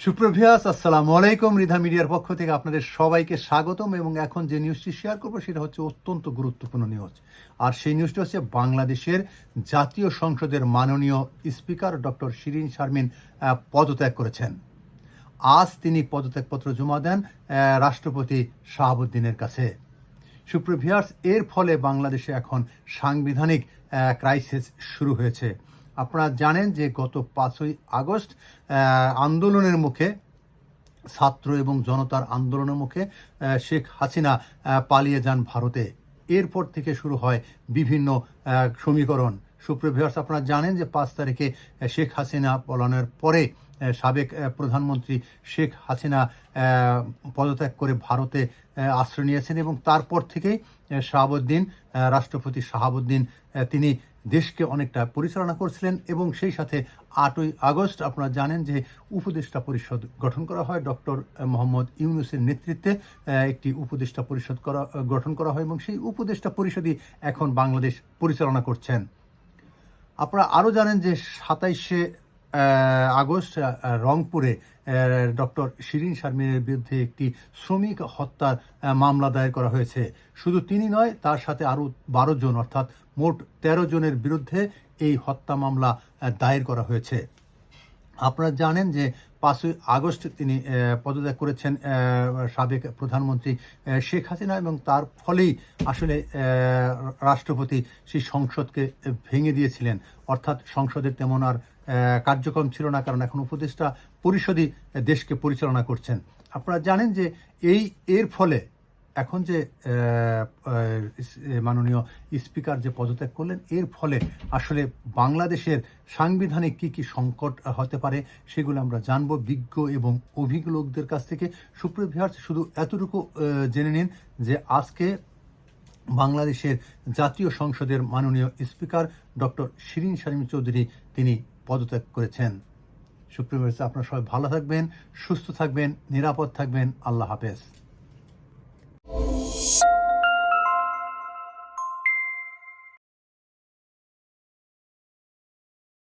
সুপ্রভিয়াস, আসসালামু আলাইকুম। রিধা মিডিয়ার পক্ষ থেকে আপনাদের সবাইকে স্বাগতম। এবং এখন যে নিউজটি শেয়ার করবো সেটা হচ্ছে অত্যন্ত গুরুত্বপূর্ণ নিউজ। আর সেই নিউজটি হচ্ছে বাংলাদেশের জাতীয় সংসদের মাননীয় স্পিকার ডক্টর শিরীন শারমিন পদত্যাগ করেছেন। আজ তিনি পদত্যাগপত্র জমা দেন রাষ্ট্রপতি শাহাবুদ্দিনের কাছে। সুপ্রভিয়াস, এর ফলে বাংলাদেশে এখন সাংবিধানিক ক্রাইসিস শুরু হয়েছে। আপনারা জানেন যে গত 5ই আগস্ট আন্দোলনের মুখে, ছাত্র এবং জনতার আন্দোলনের মুখে শেখ হাসিনা পালিয়ে যান ভারতে। এরপর থেকে শুরু হয় বিভিন্ন সমীকরণ। সুপ্রভিয়ার্স, আপনারা জানেন যে 5 তারিখে শেখ হাসিনা পলায়নের পরে সাবেক প্রধানমন্ত্রী শেখ হাসিনা পদত্যাগ করে ভারতে আশ্রয় নিয়েছেন এবং তারপর থেকেই রাষ্ট্রপতি শাহাবুদ্দিন তিনি দেশকে অনেকটা পরিচালনা করছিলেন। এবং সেই সাথে 8ই আগস্ট আপনারা জানেন যে উপদেষ্টা পরিষদ গঠন করা হয়। ডক্টর মোহাম্মদ ইউনূসের নেতৃত্বে একটি উপদেষ্টা পরিষদ গঠন করা হয় এবং সেই উপদেষ্টা পরিষদই এখন বাংলাদেশ পরিচালনা করছেন। আপনারা আরও জানেন যে 27শে আগস্ট রংপুরে ডক্টর শিরীন শারমিনের বিরুদ্ধে একটি শ্রমিক হত্যার মামলা দায়ের করা হয়েছে। শুধু তিনি নয়, তার সাথে আরও 12 জন, অর্থাৎ মোট 13 জনের বিরুদ্ধে এই হত্যা মামলা দায়ের করা হয়েছে। আপনারা জানেন যে 5ই আগস্ট তিনি পদত্যাগ করেছেন সাবেক প্রধানমন্ত্রী শেখ হাসিনা এবং তার ফলেই আসলে রাষ্ট্রপতি সেই সংসদকে ভেঙে দিয়েছিলেন। অর্থাৎ সংসদের তেমন আর কার্যক্রম ছিল না, কারণ এখন উপদেষ্টা পরিষদই দেশকে পরিচালনা করছেন। আপনারা জানেন যে এর ফলে এখন যে মাননীয় স্পিকার যে পদত্যাগ করলেন, এর ফলে আসলে বাংলাদেশের সাংবিধানিক কী সংকট হতে পারে সেগুলো আমরা জানবো বিজ্ঞ এবং অভিজ্ঞ লোকদের কাছ থেকে। সুপ্রভিয়ার্স, শুধু এতটুকু জেনে নিন যে আজকে বাংলাদেশের জাতীয় সংসদের মাননীয় স্পিকার ডক্টর শিরীন শারমিন চৌধুরী তিনি পদত্যাগ করেছেন। সুপ্রিয়, আপনারা সবাই ভালো থাকবেন, সুস্থ থাকবেন, নিরাপদ থাকবেন। আল্লাহ হাফেজ।